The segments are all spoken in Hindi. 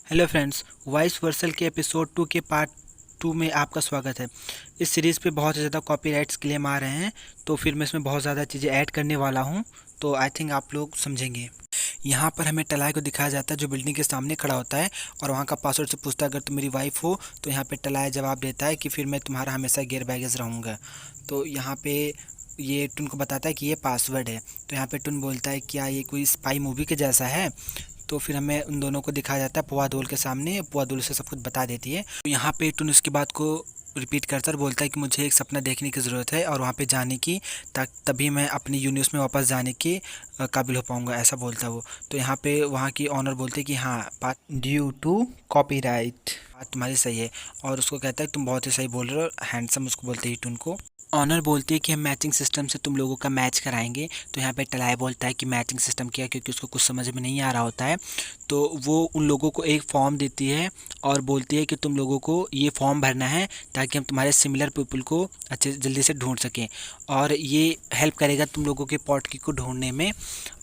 हेलो फ्रेंड्स, वॉइस वर्सल के एपिसोड 2 के पार्ट 2 में आपका स्वागत है। इस सीरीज़ पे बहुत ज़्यादा कॉपीराइट्स क्लेम आ रहे हैं, तो फिर मैं इसमें बहुत ज़्यादा चीज़ें ऐड करने वाला हूँ, तो आई थिंक आप लोग समझेंगे। यहाँ पर हमें टलाई को दिखाया जाता है जो बिल्डिंग के सामने खड़ा होता है और वहाँ का पासवर्ड से पूछता है अगर तुम मेरी वाइफ हो, तो यहाँ पे टलाई जवाब देता है कि फिर मैं तुम्हारा हमेशा गेयर बैगेज रहूँगा। तो यहाँ पे ये टुन को बताता है कि ये पासवर्ड है। तो यहाँ पे टुन बोलता है क्या ये कोई स्पाई मूवी के जैसा है। तो फिर हमें उन दोनों को दिखाया जाता है पुआ दोल के सामने, पुआ दोल से सब कुछ बता देती है। तो यहाँ पे टुन उसकी बात को रिपीट करता है और बोलता है कि मुझे एक सपना देखने की ज़रूरत है और वहाँ पे जाने की, तभी मैं अपनी यूनिवर्स में वापस जाने के काबिल हो पाऊँगा, ऐसा बोलता है वो। तो यहाँ पे वहाँ की ऑनर बोलते हैं कि हाँ, बात ड्यू टू कॉपीराइट, बात तुम्हारी सही है। और उसको कहता है तुम बहुत ही सही बोल रहे हो, हैंडसम उसको बोलते ही टुन को। ऑनर बोलती है कि हम मैचिंग सिस्टम से तुम लोगों का मैच कराएंगे। तो यहाँ पे टलाई बोलता है कि मैचिंग सिस्टम क्या, क्योंकि उसको कुछ समझ में नहीं आ रहा होता है। तो वो उन लोगों को एक फॉर्म देती है और बोलती है कि तुम लोगों को ये फॉर्म भरना है ताकि हम तुम्हारे सिमिलर पीपल को अच्छे जल्दी से ढूंढ सकें, और ये हेल्प करेगा तुम लोगों के पॉट की को ढूंढने में।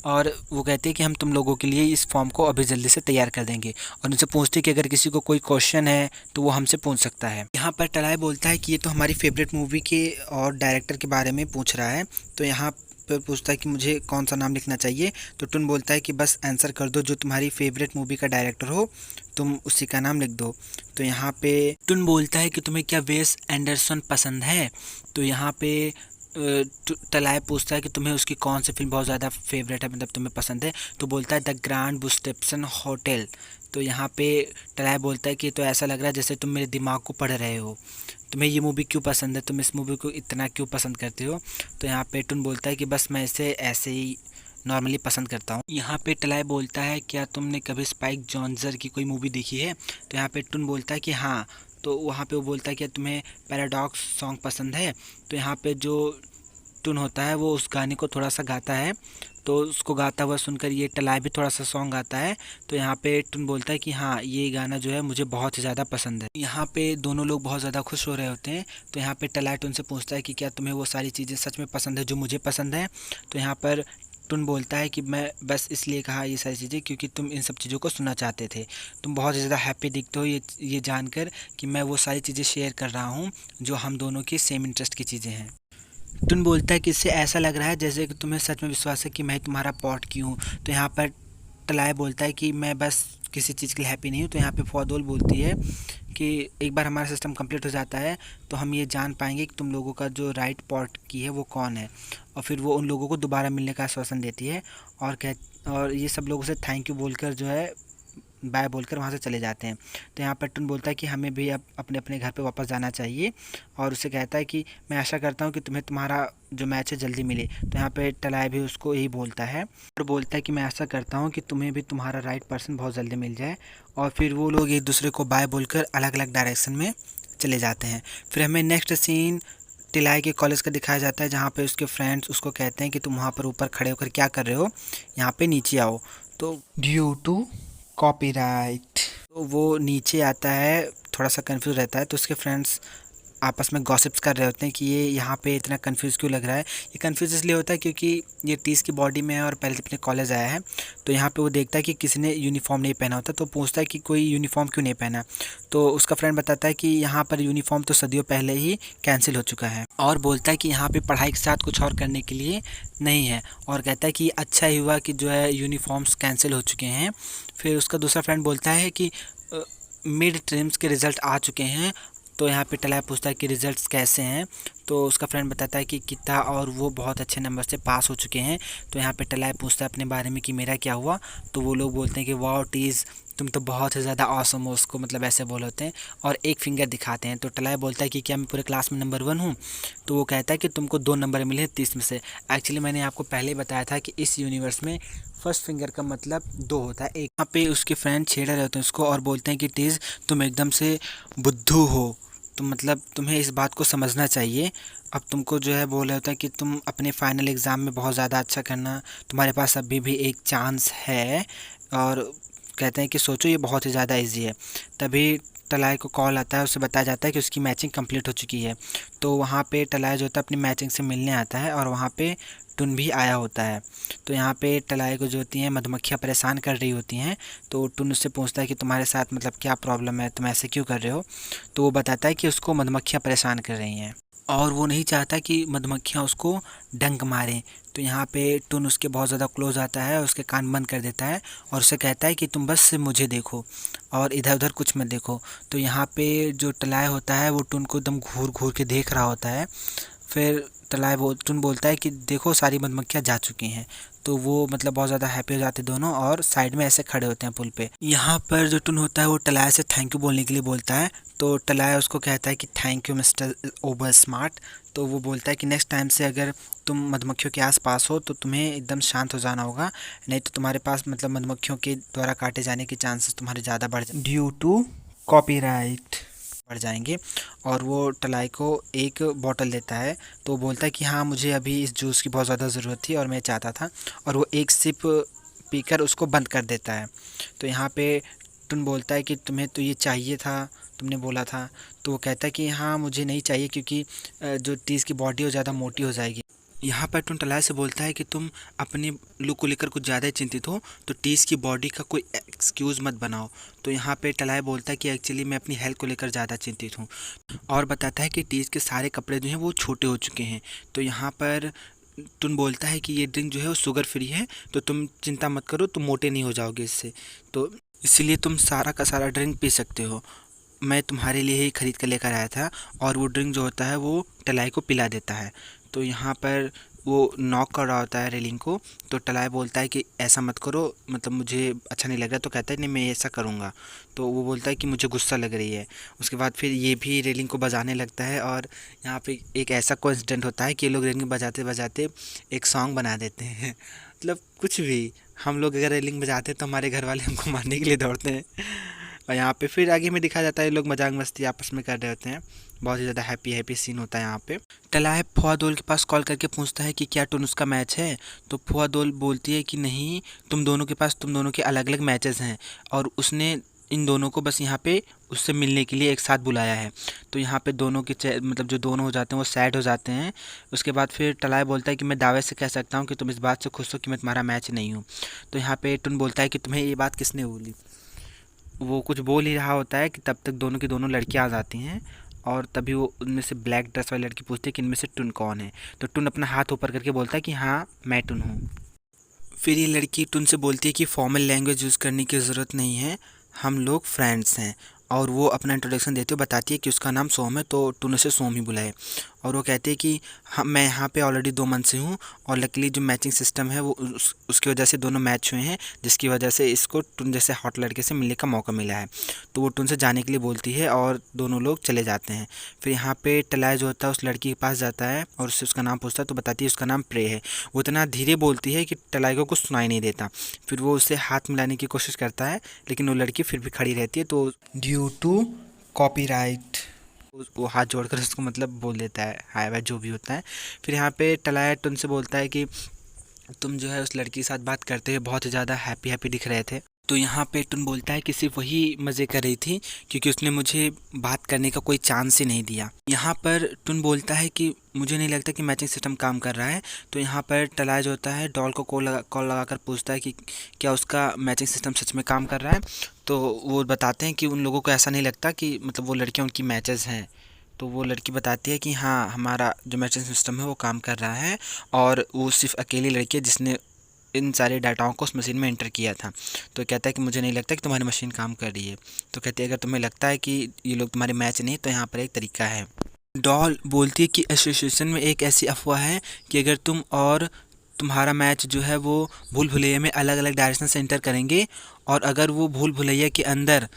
और वो कहते हैं कि हम तुम लोगों के लिए इस फॉर्म को अभी जल्दी से तैयार कर देंगे, और उनसे पूछते हैं कि अगर किसी को कोई क्वेश्चन है तो वो हमसे पूछ सकता है। यहाँ पर टलाई बोलता है कि ये तो हमारी फेवरेट मूवी के और डायरेक्टर के बारे में पूछ रहा है। तो यहाँ पर पूछता है कि मुझे कौन सा नाम लिखना चाहिए। तो टुन बोलता है कि बस आंसर कर दो जो तुम्हारी फेवरेट मूवी का डायरेक्टर हो, तुम उसी का नाम लिख दो। तो यहाँ पे टुन बोलता है कि तुम्हें क्या वेस एंडरसन पसंद है। तो यहाँ पे टलाई पूछता है कि तुम्हें उसकी कौन सी फिल्म बहुत ज़्यादा फेवरेट है, मतलब तुम्हें पसंद है। तो बोलता है द ग्रैंड बुस्टेप्सन होटल। तो यहाँ पे टलाई बोलता है कि तो ऐसा लग रहा है जैसे तुम मेरे दिमाग को पढ़ रहे हो, तुम्हें ये मूवी क्यों पसंद है, तुम इस मूवी को इतना क्यों पसंद करते हो। तो यहाँ पे टुन बोलता है कि बस मैं इसे ऐसे ही नॉर्मली पसंद करता हूँ। यहाँ पे टलाई बोलता है क्या तुमने कभी स्पाइक जॉन्सर की कोई मूवी देखी है। तो यहाँ पे टुन बोलता है कि हाँ। तो वहाँ पे वो बोलता है कि तुम्हें पैराडॉक्स सॉन्ग पसंद है। तो यहाँ पे जो टुन होता है वो उस गाने को थोड़ा सा गाता है, तो उसको गाता हुआ सुनकर ये टलाई भी थोड़ा सा सॉन्ग गाता है। तो यहाँ पे टुन बोलता है कि हाँ, ये गाना जो है मुझे बहुत ही ज़्यादा पसंद है। यहाँ पे दोनों लोग बहुत ज़्यादा खुश हो रहे होते हैं। तो यहाँ पे टलाई टुन से पूछता है कि क्या तुम्हें वो सारी चीज़ें सच में पसंद है जो मुझे पसंद है। तो यहाँ पर टुन बोलता है कि मैं बस इसलिए कहा ये सारी चीज़ें क्योंकि तुम इन सब चीज़ों को सुनना चाहते थे। तुम बहुत ज़्यादा हैप्पी दिखते हो ये जानकर कि मैं वो सारी चीज़ें शेयर कर रहा हूँ जो हम दोनों की सेम इंटरेस्ट की चीज़ें हैं। टुन बोलता है कि इससे ऐसा लग रहा है जैसे कि तुम्हें सच में विश्वास है कि मैं तुम्हारा पॉट की हूँ। तो यहाँ पर टलाई बोलता है कि मैं बस किसी चीज़ के लिए हैप्पी नहीं हूँ। तो यहाँ पे फौदोल बोलती है कि एक बार हमारा सिस्टम कंप्लीट हो जाता है तो हम ये जान पाएंगे कि तुम लोगों का जो राइट पॉट की है वो कौन है। और फिर वो उन लोगों को दोबारा मिलने का आश्वासन देती है और ये सब लोगों से थैंक यू बोलकर जो है बाय बोलकर वहाँ से चले जाते हैं। तो यहाँ पर टुन बोलता है कि हमें भी अब अपने अपने घर पे वापस जाना चाहिए, और उससे कहता है कि मैं आशा करता हूँ कि तुम्हें तुम्हारा जो मैच है जल्दी मिले। तो यहाँ पे टलाई भी उसको यही बोलता है और बोलता है कि मैं आशा करता हूँ कि तुम्हें भी तुम्हारा राइट पर्सन बहुत जल्दी मिल जाए। और फिर वो लोग एक दूसरे को बाय बोलकर अलग अलग डायरेक्शन में चले जाते हैं। फिर हमें नेक्स्ट सीन टिलाई के कॉलेज का दिखाया जाता है, जहाँ पे उसके फ्रेंड्स उसको कहते हैं कि तुम वहाँ पर ऊपर खड़े होकर क्या कर रहे हो, यहाँ पे नीचे आओ। तो ड्यू टू कॉपीराइट तो वो नीचे आता है, थोड़ा सा कंफ्यूज रहता है। तो उसके फ्रेंड्स आपस में गॉसिप्स कर रहे होते हैं कि ये यहाँ पे इतना कंफ्यूज क्यों लग रहा है। ये कंफ्यूज इसलिए होता है क्योंकि ये 30 की बॉडी में है और पहले से अपने कॉलेज आया है। तो यहाँ पे वो देखता है कि किसी ने यूनिफॉर्म नहीं पहना होता, तो पूछता है कि कोई यूनिफॉर्म क्यों नहीं पहना। तो उसका फ्रेंड बताता है कि यहाँ पर यूनिफॉर्म तो सदियों पहले ही कैंसिल हो चुका है, और बोलता है कि यहाँ पे पढ़ाई के साथ कुछ और करने के लिए नहीं है। और कहता है कि अच्छा ही हुआ कि जो है यूनिफॉर्म्स कैंसिल हो चुके हैं। फिर उसका दूसरा फ्रेंड बोलता है कि मिड टर्म्स के रिज़ल्ट आ चुके हैं। तो यहाँ पे टलाई पूछता है कि रिज़ल्ट्स कैसे हैं। तो उसका फ्रेंड बताता है कि किता और वो बहुत अच्छे नंबर से पास हो चुके हैं। तो यहाँ पे टलाई पूछता है अपने बारे में कि मेरा क्या हुआ। तो वो लोग बोलते हैं कि वाओ टीज़, तुम तो बहुत ही ज़्यादा ऑसम हो, उसको मतलब ऐसे बोल होते हैं और एक फिंगर दिखाते हैं। तो टलाई बोलता है कि क्या मैं पूरे क्लास में नंबर 1 हूँ। तो वो कहता है कि तुमको 2 नंबर मिले हैं 30 में से। एक्चुअली मैंने आपको पहले ही बताया था कि इस यूनिवर्स में फर्स्ट फिंगर का मतलब 2 होता है। एक यहाँ पे उसके फ्रेंड छेड़ रहे होते हैं उसको और बोलते हैं कि टीज़ तुम एकदम से बुद्धू हो, तो मतलब तुम्हें इस बात को समझना चाहिए। अब तुमको जो है बोल रहे होते हैं कि तुम अपने फाइनल एग्ज़ाम में बहुत ज़्यादा अच्छा करना, तुम्हारे पास अभी भी एक चांस है। और कहते हैं कि सोचो ये बहुत ही ज़्यादा ईजी है। तभी टलाई को कॉल आता है, उसे बताया जाता है कि उसकी मैचिंग कंप्लीट हो चुकी है। तो वहाँ पे टलाई जो होता है अपनी मैचिंग से मिलने आता है और वहाँ पे टुन भी आया होता है। तो यहाँ पे टलाई को जो होती हैं मधुमक्खियाँ परेशान कर रही होती हैं। तो टुन उससे पूछता है कि तुम्हारे साथ मतलब क्या प्रॉब्लम है, तुम ऐसे क्यों कर रहे हो। तो वो बताता है कि उसको मधुमक्खियाँ परेशान कर रही हैं और वो नहीं चाहता कि मधुमक्खियाँ उसको डंक मारें। तो यहाँ पे टुन उसके बहुत ज़्यादा क्लोज आता है, उसके कान बंद कर देता है और उसे कहता है कि तुम बस मुझे देखो और इधर उधर कुछ मत देखो। तो यहाँ पे जो टलाई होता है वो टुन को एकदम घूर घूर के देख रहा होता है। फिर टुन बोलता है कि देखो सारी मधुमक्खियाँ जा चुकी हैं। तो वो मतलब बहुत ज़्यादा हैप्पी हो जाते दोनों और साइड में ऐसे खड़े होते हैं पुल पे। यहाँ पर जो टुन होता है वो टलाई से थैंक यू बोलने के लिए बोलता है। तो टलाई उसको कहता है कि thank you mister over smart. तो वो बोलता है कि नेक्स्ट टाइम से अगर तुम मधुमक्खियों के आसपास हो तो तुम्हें एकदम शांत हो जाना होगा, नहीं तो तुम्हारे पास मतलब मधुमक्खियों के द्वारा काटे जाने के चांसेस तुम्हारे ज़्यादा ड्यू टू कॉपीराइट बढ़ जाएंगे। और वो टलाई को एक बॉटल देता है। तो वो बोलता है कि हाँ मुझे अभी इस जूस की बहुत ज़्यादा ज़रूरत थी और मैं चाहता था, और वो एक सिप पीकर उसको बंद कर देता है। तो यहाँ पे टुन बोलता है कि तुम्हें तो ये चाहिए था, तुमने बोला था। तो वो कहता है कि हाँ मुझे नहीं चाहिए क्योंकि जो टीज़ की बॉडी है वो ज़्यादा मोटी हो जाएगी। यहाँ पर टुन टलाई से बोलता है कि तुम अपनी लुक को लेकर कुछ ज़्यादा चिंतित हो तो टीज़ की बॉडी का कोई एक्सक्यूज़ मत बनाओ। तो यहाँ पे टलाई बोलता है कि एक्चुअली मैं अपनी हेल्थ को लेकर ज़्यादा चिंतित हूँ, और बताता है कि टीज़ के सारे कपड़े जो हैं वो छोटे हो चुके हैं। तो यहाँ पर टुन बोलता है कि ये ड्रिंक जो है वो शुगर फ्री है, तो तुम चिंता मत करो, तुम मोटे नहीं हो जाओगे इससे, तो इसीलिए तुम सारा का सारा ड्रिंक पी सकते हो। मैं तुम्हारे लिए ही ख़रीद कर लेकर आया था। और वो ड्रिंक जो होता है वो टलाई को पिला देता है। तो यहाँ पर वो नॉक कर रहा होता है रेलिंग को। तो टलाई बोलता है कि ऐसा मत करो, मतलब मुझे अच्छा नहीं लग रहा। तो कहता है नहीं मैं ऐसा करूँगा। तो वो बोलता है कि मुझे गुस्सा लग रही है। उसके बाद फिर ये भी रेलिंग को बजाने लगता है और यहाँ पे एक ऐसा कोइंसिडेंट होता है कि ये लोग रेलिंग बजाते बजाते एक सॉन्ग बना देते हैं। मतलब कुछ भी, हम लोग अगर रेलिंग बजाते हैं तो हमारे घर वाले हमको मारने के लिए दौड़ते हैं। और यहाँ पे फिर आगे में दिखाया जाता है लोग मजाक मस्ती आपस में कर रहे होते हैं। बहुत ही ज़्यादा हैप्पी सीन होता है यहाँ पे। टलाई फुआदोल के पास कॉल करके पूछता है कि क्या टुनुस का मैच है। तो फुआदोल बोलती है कि नहीं, तुम दोनों के पास तुम दोनों के अलग अलग मैचेस हैं और उसने इन दोनों को बस यहाँ पे उससे मिलने के लिए एक साथ बुलाया है। तो यहाँ पे दोनों के मतलब जो दोनों हो जाते हैं वो सैड हो जाते हैं। उसके बाद फिर टलाई बोलता है कि मैं दावे से कह सकता हूँ कि तुम इस बात से खुश हो कि मैं तुम्हारा मैच नहीं हूँ। तो यहाँ पे टुन बोलता है कि तुम्हें ये बात किसने बोली। वो कुछ बोल ही रहा होता है कि तब तक दोनों की दोनों लड़कियां आ जाती हैं। और तभी वो उनमें से ब्लैक ड्रेस वाली लड़की पूछती है कि इनमें से टुन कौन है। तो टुन अपना हाथ ऊपर करके बोलता है कि हाँ मैं टुन हूँ। फिर ये लड़की टुन से बोलती है कि फॉर्मल लैंग्वेज यूज़ करने की ज़रूरत नहीं है, हम लोग फ्रेंड्स हैं। और वो अपना इंट्रोडक्शन देते हुए बताती है कि उसका नाम सोम है, तो टुन उसे सोम ही बुलाए। और वो कहते हैं कि हम मैं यहाँ पे ऑलरेडी 2 मंथ से हूँ और लकीली जो मैचिंग सिस्टम है वो उसकी वजह से दोनों मैच हुए हैं, जिसकी वजह से इसको टुन जैसे हॉट लड़के से मिलने का मौका मिला है। तो वो टुन से जाने के लिए बोलती है और दोनों लोग चले जाते हैं। फिर यहाँ पे टलाई जो होता है उस लड़की के पास जाता है और उससे उसका नाम पूछता है। तो बताती है उसका नाम प्रे है। वो इतना धीरे बोलती है कि टलाई को कुछ सुनाई नहीं देता। फिर वो उससे हाथ मिलाने की कोशिश करता है लेकिन वो लड़की फिर भी खड़ी रहती है। तो ड्यू टू कॉपीराइट वो हाथ जोड़कर उसको मतलब बोल देता है हाय भाई जो भी होता है। फिर यहाँ पे टलाई टुन से बोलता है कि तुम जो है उस लड़की के साथ बात करते हुए बहुत ही ज़्यादा हैप्पी दिख रहे थे। तो यहाँ पे टुन बोलता है कि सिर्फ वही मज़े कर रही थी क्योंकि उसने मुझे बात करने का कोई चांस ही नहीं दिया। यहाँ पर टुन बोलता है कि मुझे नहीं लगता कि मैचिंग सिस्टम काम कर रहा है। तो यहाँ पर टलाई जो होता है डॉल को कॉल लगाकर पूछता है कि क्या उसका मैचिंग सिस्टम सच में काम कर रहा है। तो वो बताते हैं कि उन लोगों को ऐसा नहीं लगता कि मतलब वो लड़कियाँ उनकी मैचेस हैं। तो वो लड़की बताती है कि हाँ हमारा जो मैचिंग सिस्टम है वो काम कर रहा है और वो सिर्फ अकेली लड़की है जिसने इन सारे डाटाओं को उस मशीन में एंटर किया था। तो कहता है कि मुझे नहीं लगता कि तुम्हारी मशीन काम कर रही है। तो कहती है अगर तुम्हें लगता है कि ये लोग तुम्हारे मैच नहीं तो यहाँ पर एक तरीका है। डॉल बोलती है कि एसोसिएशन में एक ऐसी अफवाह है कि अगर तुम और तुम्हारा मैच जो है वो भूल भुलैया में अलग अलग डायरेक्शन से एंटर करेंगे और अगर वो भूल भुलैया के अंदर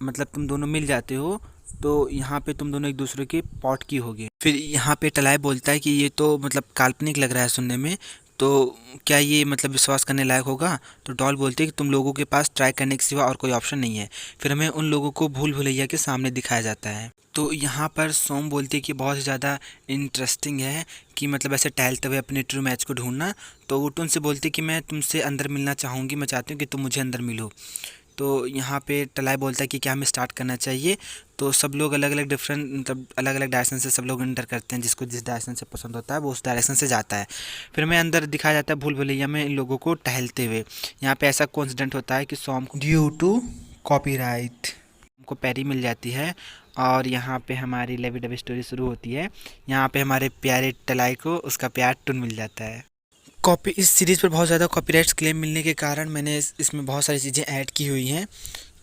मतलब तुम दोनों मिल जाते हो तो यहाँ पे तुम दोनों एक दूसरे के पॉट की होगे। फिर यहाँ पे टलाई बोलता है कि ये तो मतलब काल्पनिक लग रहा है सुनने में, तो क्या ये मतलब विश्वास करने लायक होगा। तो डॉल बोलती है कि तुम लोगों के पास ट्राई करने के सिवा और कोई ऑप्शन नहीं है। फिर हमें उन लोगों को भूल भुलैया के सामने दिखाया जाता है। तो यहाँ पर सोम बोलती है कि बहुत ज़्यादा इंटरेस्टिंग है कि मतलब ऐसे टहलते हुए अपने ट्रू मैच को ढूंढना। तो वो टुन से बोलती है कि मैं तुमसे अंदर मिलना चाहूँगी, मैं चाहती हूँ कि तुम मुझे अंदर मिलो। तो यहाँ पे टलाई बोलता है कि क्या हमें स्टार्ट करना चाहिए। तो सब लोग अलग अलग डिफरेंट मतलब अलग अलग डायरेक्शन से सब लोग एंटर करते हैं, जिसको जिस डायरेक्शन से पसंद होता है वो उस डायरेक्शन से जाता है। फिर हमें अंदर दिखाया जाता है भूल भुलैया में इन लोगों को टहलते हुए। यहाँ पे ऐसा कोइंसिडेंट होता है कि सॉम को ड्यू टू कॉपीराइट हमको पैरी मिल जाती है, और यहाँ पे हमारी लवी डवी स्टोरी शुरू होती है। यहाँ पे हमारे प्यारे टलाई को उसका प्यार टुन मिल जाता है। कॉपी इस सीरीज़ पर बहुत ज़्यादा कॉपीराइट्स क्लेम मिलने के कारण मैंने इसमें बहुत सारी चीज़ें ऐड की हुई हैं।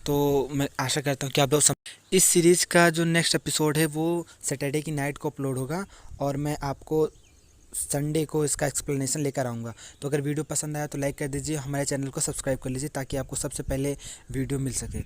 तो मैं आशा करता हूँ कि आप लोग इस सीरीज़ का जो नेक्स्ट एपिसोड है वो सैटरडे की नाइट को अपलोड होगा, और मैं आपको संडे को इसका एक्सप्लेनेशन लेकर आऊँगा। तो अगर वीडियो पसंद आया तो लाइक कर दीजिए, हमारे चैनल को सब्सक्राइब कर लीजिए ताकि आपको सबसे पहले वीडियो मिल सके।